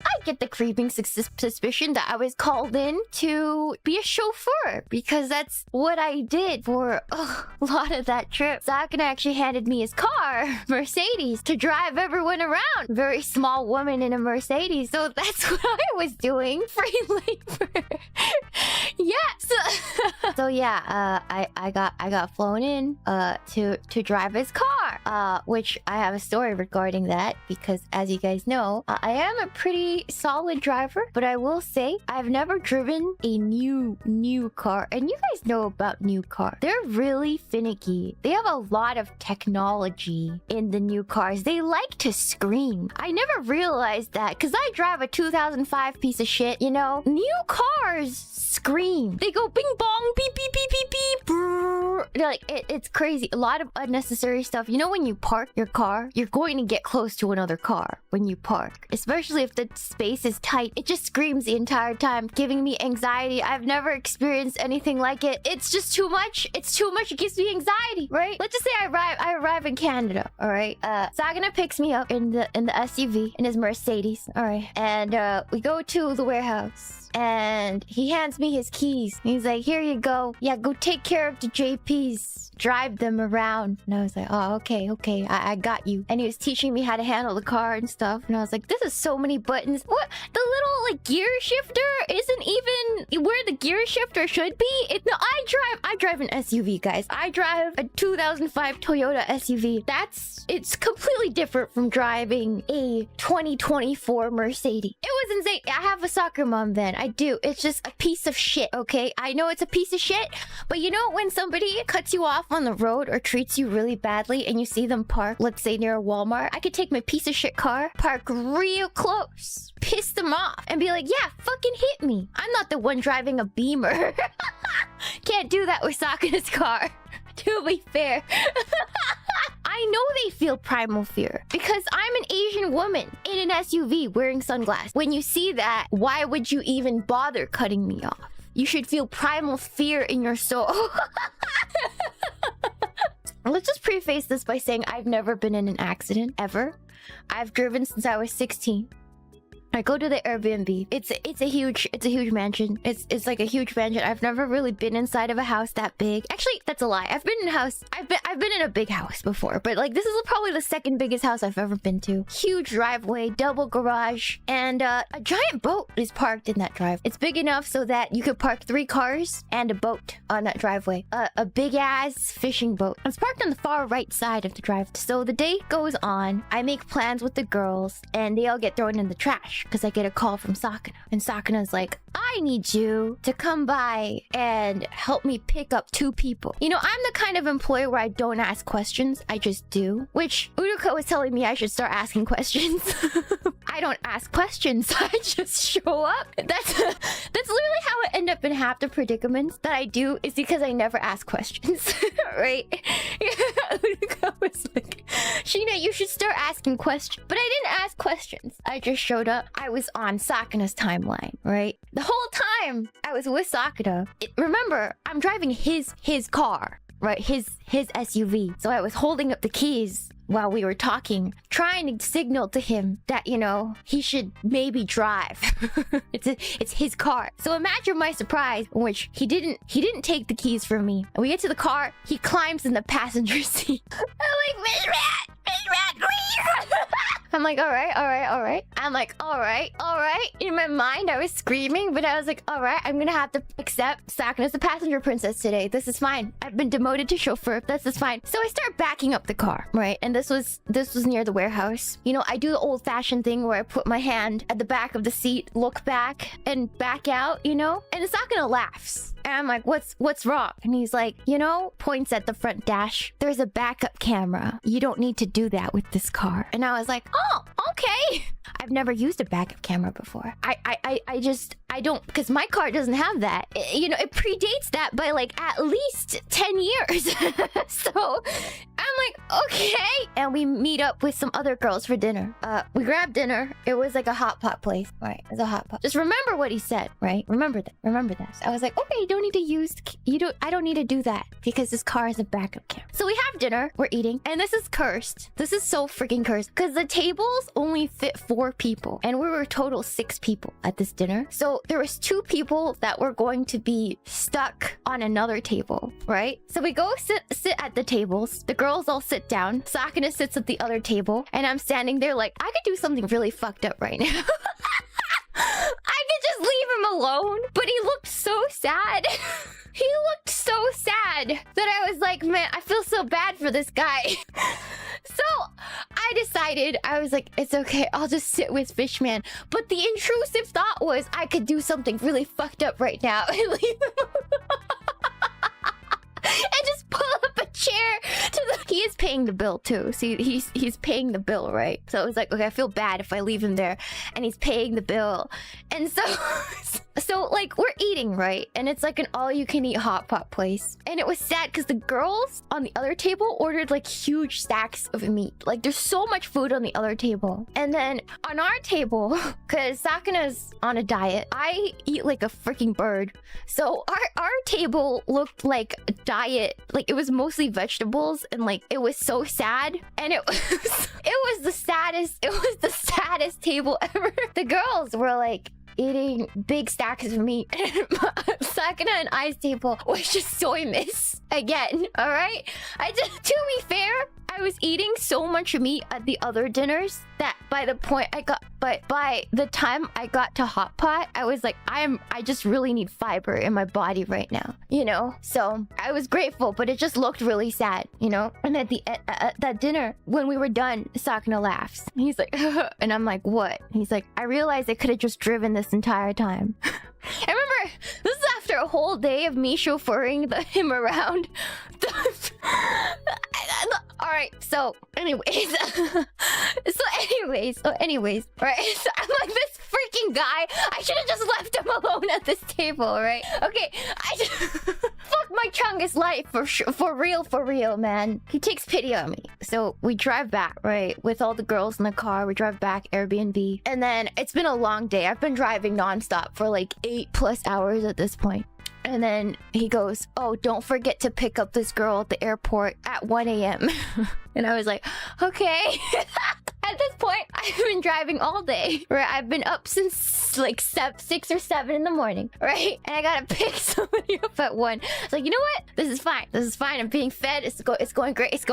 I get the creeping suspicion that I was called in to be a chauffeur because that's what I did for a lot of that trip. Sakana actually handed me his car, Mercedes, to drive everyone around. Very small woman in a Mercedes, so that's what I was doing. Free labor. Yes. So yeah, I got flown in to drive his car, which I have a story regarding that because, as you guys know, I am a pretty solid driver, but I will say I've never driven a new car. And you guys know about new cars. They're really finicky. They have a lot of technology in the new cars. They like to scream. I never realized that because I drive a 2005 piece of shit, you know? New cars scream. They go bing bong, beep, beep, beep, beep, beep. Brrr. Like, it's crazy. A lot of unnecessary stuff. You know, when you park your car, you're going to get close to another car when you park, especially if the space is tight. It just screams the entire time, giving me anxiety. I've never experienced anything like it. It's just too much. It's too much. It gives me anxiety, right? Let's just say I arrive in Canada, all right? Sagana picks me up in the SUV, in his Mercedes, all right? And we go to the warehouse. And he hands me his keys. He's like, here you go. Yeah, go take care of the JPs. Drive them around. And I was like, oh, okay. I got you. And he was teaching me how to handle the car and stuff. And I was like, this is so many buttons. What? The little, like, gear shifter isn't even where the gear shifter should be. No, I drive an SUV, guys. I drive a 2005 Toyota SUV. It's completely different from driving a 2024 Mercedes. It was insane. I have a soccer mom van. I do. It's just a piece of shit, okay? I know it's a piece of shit, but you know when somebody cuts you off on the road or treats you really badly and you see them park, let's say near a Walmart, I could take my piece of shit car, park real close, piss them off, and be like, yeah, fucking hit me. I'm not the one driving a Beamer. Can't do that with Sakana's car, to be fair. I know they feel primal fear because I'm an Asian woman in an SUV wearing sunglasses. When you see that, why would you even bother cutting me off? You should feel primal fear in your soul. Let's just preface this by saying I've never been in an accident, ever. I've driven since I was 16. I go to the Airbnb. It's a huge mansion. It's like a huge mansion. I've never really been inside of a house that big. Actually, that's a lie. I've been in a big house before, but like this is probably the second biggest house I've ever been to. Huge driveway, double garage, and a giant boat is parked in that drive. It's big enough so that you could park 3 cars and a boat on that driveway. A big ass fishing boat. It's parked on the far right side of the drive. So the day goes on. I make plans with the girls, and they all get thrown in the trash. Because I get a call from Sakana. And Sakana's like, I need you to come by and help me pick up 2 people. You know, I'm the kind of employee where I don't ask questions. I just do. Which Uruka was telling me I should start asking questions. I don't ask questions. I just show up. That's literally how I end up in half the predicaments that I do is because I never ask questions. Right? Uruka was like, Shiina, you should start asking questions. But I didn't ask questions. I just showed up. I was on Sakana's timeline, right? The whole time I was with Sakana. Remember, I'm driving his car, right? His SUV. So I was holding up the keys while we were talking, trying to signal to him that, you know, he should maybe drive. It's his car. So imagine my surprise in which he didn't take the keys from me. And we get to the car, he climbs in the passenger seat. I'm like, Miss Rat, please. I'm like, all right. I'm like, all right. In my mind, I was screaming, but I was like, all right, I'm gonna have to accept Sakana's the passenger princess today. This is fine. I've been demoted to chauffeur. This is fine. So I start backing up the car, right? And this was near the warehouse. You know, I do the old-fashioned thing where I put my hand at the back of the seat, look back, and back out, you know? And Sakana laughs. And I'm like, what's wrong? And he's like, you know, points at the front dash. There's a backup camera. You don't need to do that with this car. And I was like, oh, okay. I've never used a backup camera before. I don't, because my car doesn't have that. You know, it predates that by like at least 10 years. So I'm like, okay. And we meet up with some other girls for dinner. We grabbed dinner. It was like a hot pot place. Right, it's a hot pot. Just remember what he said, right? Remember that. So I was like, okay, you don't need to use, I don't need to do that because this car is a backup camera. So we have dinner, we're eating, and this is cursed. This is so freaking cursed because the tables only fit 4 people, and we were total 6 people at this dinner. So there was 2 people that were going to be stuck on another table, right? So we go sit at the tables. The girls all sit down. Sakana sits at the other table, and I'm standing there like, I could do something really fucked up right now. I could just leave him alone, but he looked so sad. He looked so sad that I was like, man, I feel so bad for this guy. So I decided, I was like, it's okay, I'll just sit with Fishman. But the intrusive thought was I could do something really fucked up right now and leave him and just pull up a chair to the... He is paying the bill too. See, he's paying the bill, right? So it was like, okay, I feel bad if I leave him there, and he's paying the bill. And so so like we're eating, right? And it's like an all-you-can-eat hot pot place. And it was sad because the girls on the other table ordered like huge stacks of meat. Like there's so much food on the other table. And then on our table, because Sakana's on a diet, I eat like a freaking bird. So our table looked like a diet, like it was mostly vegetables, and like it was so sad. And it was the saddest table ever. The girls were like eating big stacks of meat. Sakana and I's table was just soy miss again. All right, to be fair, I was eating so much meat at the other dinners that by the time I got to hot pot, I was like, I just really need fiber in my body right now, you know? So I was grateful, but it just looked really sad, you know? And at that dinner, when we were done, Sakana laughs. He's like, and I'm like, what? He's like, I realized I could have just driven this entire time. I remember this is after a whole day of me chauffeuring him around. All right, so anyways, right? So I'm like, this freaking guy, I should have just left him alone at this table, right? Okay, fuck my Chungus life for real, man. He takes pity on me. So we drive back, right, with all the girls in the car. We drive back Airbnb, and then it's been a long day. I've been driving nonstop for like 8+ hours at this point. And then he goes, oh, don't forget to pick up this girl at the airport at 1 a.m. And I was like, okay. At this point, I've been driving all day, right? I've been up since like 6 or 7 in the morning, right? And I gotta pick somebody up at 1. It's like, you know what? This is fine. I'm being fed. It's going great. It's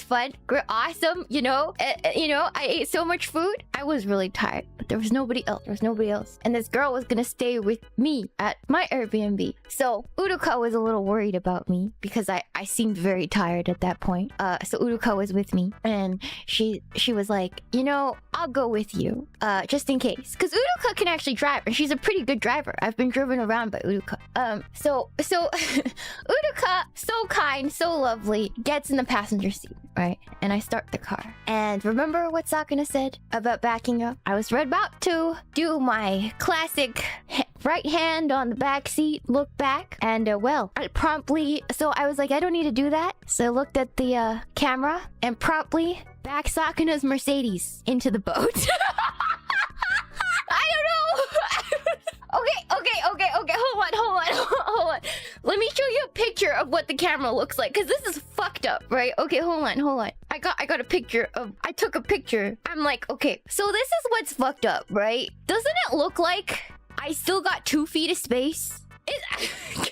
fun. Great. Awesome. You know, I ate so much food. I was really tired, but there was nobody else. And this girl was gonna stay with me at my Airbnb. So Uruka was a little worried about me because I seemed very tired at that point. So Uruka was with me, and she was like, you know, I'll go with you, just in case, because Uruka can actually drive, and she's a pretty good driver. I've been driven around by Uruka. So Uruka, so kind, so lovely, gets in the passenger seat, right? And I start the car. And remember what Sakana said about backing up? I was about to do my classic right hand on the back seat, look back, and well, I promptly, so I was like, I don't need to do that. So I looked at the camera and promptly back Sakana's Mercedes into the boat. I don't know. Okay. Hold on. Let me show you a picture of what the camera looks like, because this is fucked up, right? Okay, hold on. I got a picture of... I took a picture. I'm like, okay, so this is what's fucked up, right? Doesn't it look like I still got 2 feet of space? Doesn't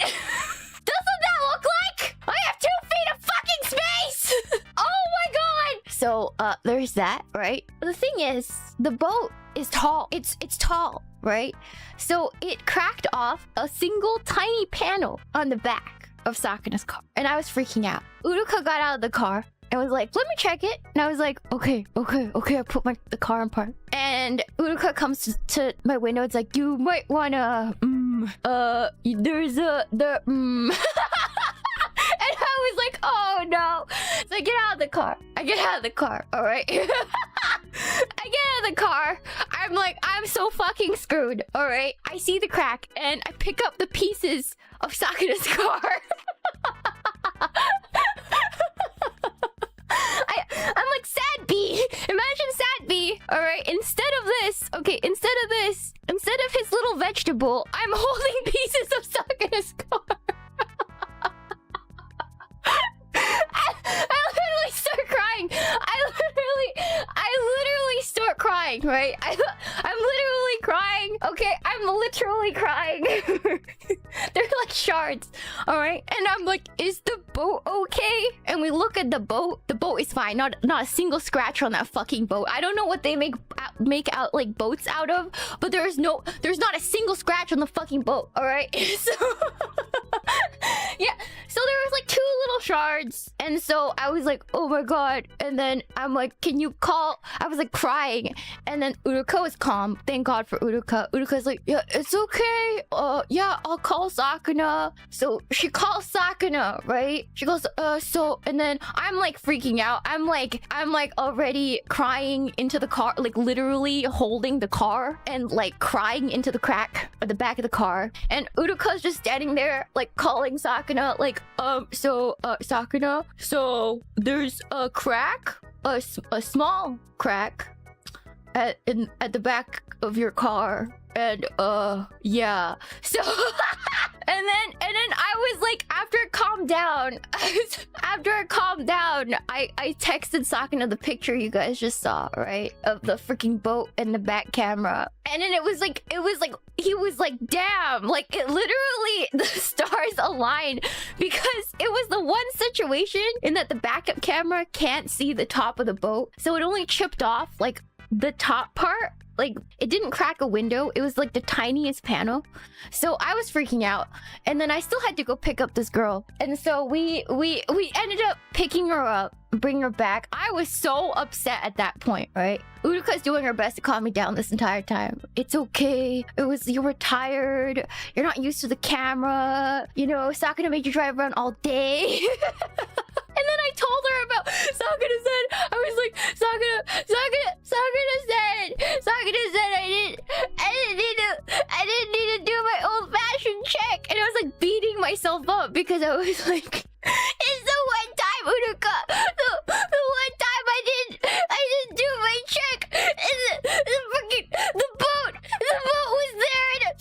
that look like I have 2 feet of fucking space? Oh my god! So, there's that, right? The thing is, the boat is tall. It's tall, right? So it cracked off a single tiny panel on the back of Sakana's car, and I was freaking out. Uruka got out of the car and was like, let me check it. And I was like, okay. I put the car in park. And Uruka comes to my window. It's like, you might wanna, there's a, and I was like, oh no. So I get out of the car. All right. I get out of the car. I'm like, I'm so fucking screwed. All right. I see the crack and I pick up the pieces of Sakana's car. I'm like, sad bee. Imagine sad bee. All right. Instead of his little vegetable, I'm holding pieces of Sakana's car. I literally start crying. I literally literally crying. They're like shards. All right. And I'm like, is the boat okay? And we look at the boat. The boat is fine. Not a single scratch on that fucking boat. I don't know what they make out like boats out of, but there's not a single scratch on the fucking boat. All right. So yeah. So there was like 2 little shards. And so I was like, oh my God. And then I'm like, can you call? I was like crying. And then Uruka was calm. Thank God for Uruka. Uruka's like, yeah, it's okay. Yeah, I'll call Sakana. So she calls Sakana, right? She goes, so, and then I'm like freaking out. I'm like already crying into the car, like literally holding the car and like crying into the crack at the back of the car. And Uruka's just standing there, like calling Sakana, like, Sakana, so there's a crack, a small crack at the back of your car, and yeah, so and then I was like, after it calmed down, I texted Sakana the picture you guys just saw, right, of the freaking boat and the back camera. And then it was like he was like, damn, like it literally the stars aligned, because it was the one situation in that the backup camera can't see the top of the boat, so it only chipped off like the top part. Like, it didn't crack a window. It was like the tiniest panel. So I was freaking out. And then I still had to go pick up this girl. And so we ended up picking her up, bringing her back. I was so upset at that point, right? Uruka's doing her best to calm me down this entire time. It's okay. You were tired. You're not used to the camera. You know, Sakana made you drive around all day. And then I told her about Sakana said, I was like, Sakana said I didn't need to do my old-fashioned check. And I was like beating myself up because I was like, it's the one time, Uruka, the one time I didn't do my check, and the boat was there, and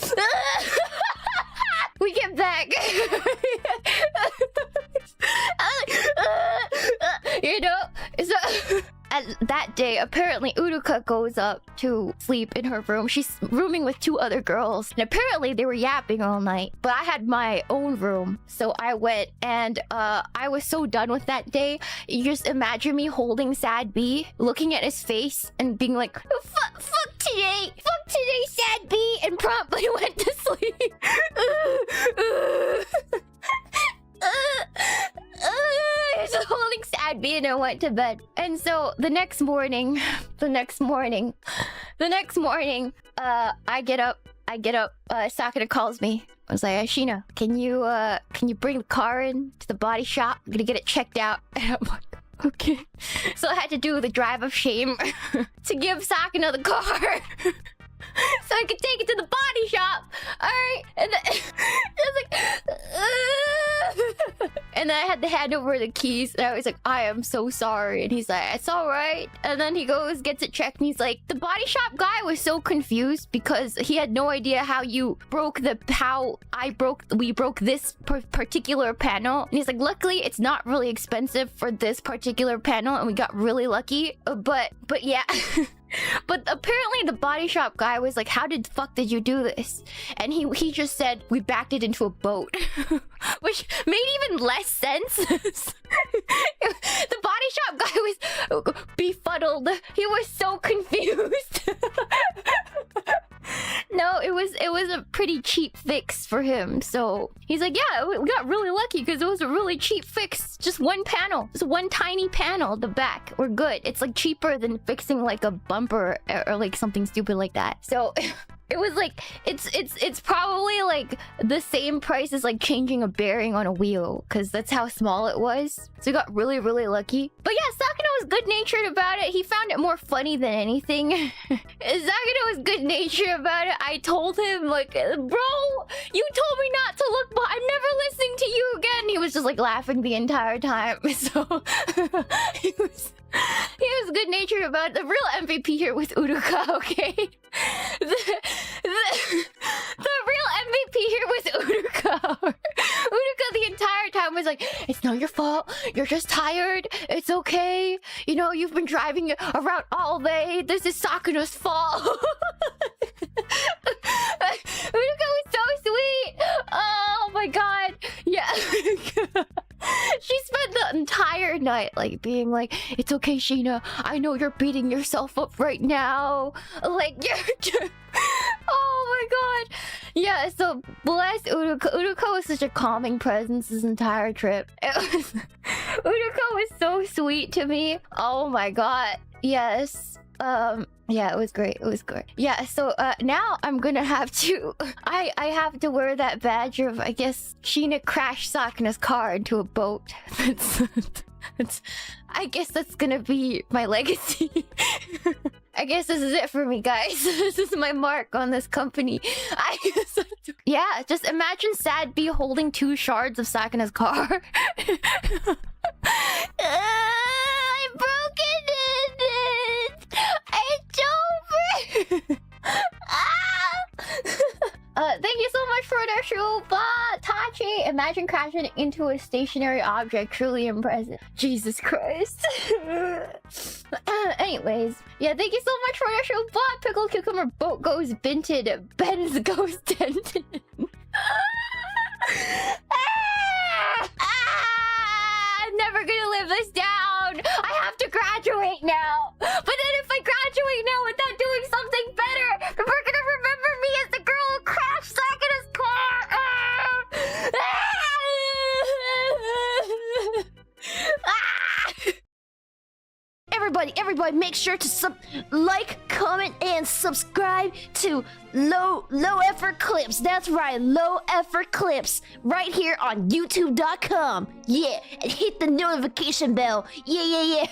we get back. You know, so that day, apparently Uruka goes up to sleep in her room. She's rooming with 2 other girls, and apparently they were yapping all night. But I had my own room, so I went, and I was so done with that day. You just imagine me holding Sad B, looking at his face, and being like, fuck today, Sad B, and promptly went to sleep. Just holding Sad B, and I went to bed. And so the next morning, I get up, Sakana calls me. I was like, Shiina, can you bring the car in to the body shop? I'm gonna get it checked out. And I'm like, okay. So I had to do the drive of shame to give Sakana the car. So I could take it to the body shop. Alright. And then and then I had to hand over the keys. And I was like, I am so sorry. And he's like, it's alright. And then he goes, gets it checked. And he's like, the body shop guy was so confused because he had no idea how we broke this particular panel. And he's like, luckily it's not really expensive for this particular panel, and we got really lucky. But yeah. But apparently the body shop guy was like, how the fuck did you do this? And he just said, we backed it into a boat. Which made even less sense. The body shop guy was befuddled. He was so confused. No, it was a pretty cheap fix for him. So he's like, yeah, we got really lucky because it was a really cheap fix. Just one panel. Just one tiny panel at the back. We're good. It's like cheaper than fixing like a bumper or like something stupid like that. So it was like, it's probably like the same price as like changing a bearing on a wheel, because that's how small it was. So we got really, really lucky. But yeah, Sakana was good-natured about it. He found it more funny than anything. Sakana was good-natured about it. I told him, like, bro, you told me not to look, but I'm never listening to you again. He was just like laughing the entire time. So he was good-natured about it. The real MVP here with Uruka, okay? The real MVP here was Uruka. Uruka the entire time was like, it's not your fault. You're just tired. It's okay. You know, you've been driving around all day. This is Sakana's fault. night, like being like, "It's okay, Shiina. I know you're beating yourself up right now. Like you're." Oh my god. Yeah, so bless Uruko. Uruko was such a calming presence this entire trip. Uruko was so sweet to me. Oh my god. Yes. Yeah, it was great. It was great. Yeah, so now I'm gonna have to I have to wear that badge of, I guess, Shiina crashed Sakana's car into a boat. I guess that's gonna be my legacy. I guess this is it for me, guys. This is my mark on this company. Yeah, just imagine Sad B holding 2 shards of Sakana's car. I broke it! It's over! Thank you so much for the Shuba Tachi. Imagine crashing into a stationary object. Truly impressive. Jesus Christ. Anyways, yeah, thank you so much for the Shuba. Pickle cucumber boat goes binted. Ben's goes dented. I'm never gonna live this down. I have to graduate now. But then if I graduate now without doing something better, we're gonna remember me as the girl who crashed Sakana's car. Everybody, make sure to like, comment, and subscribe to Low Effort Clips. That's right, Low Effort Clips, right here on YouTube.com. Yeah, and hit the notification bell. Yeah.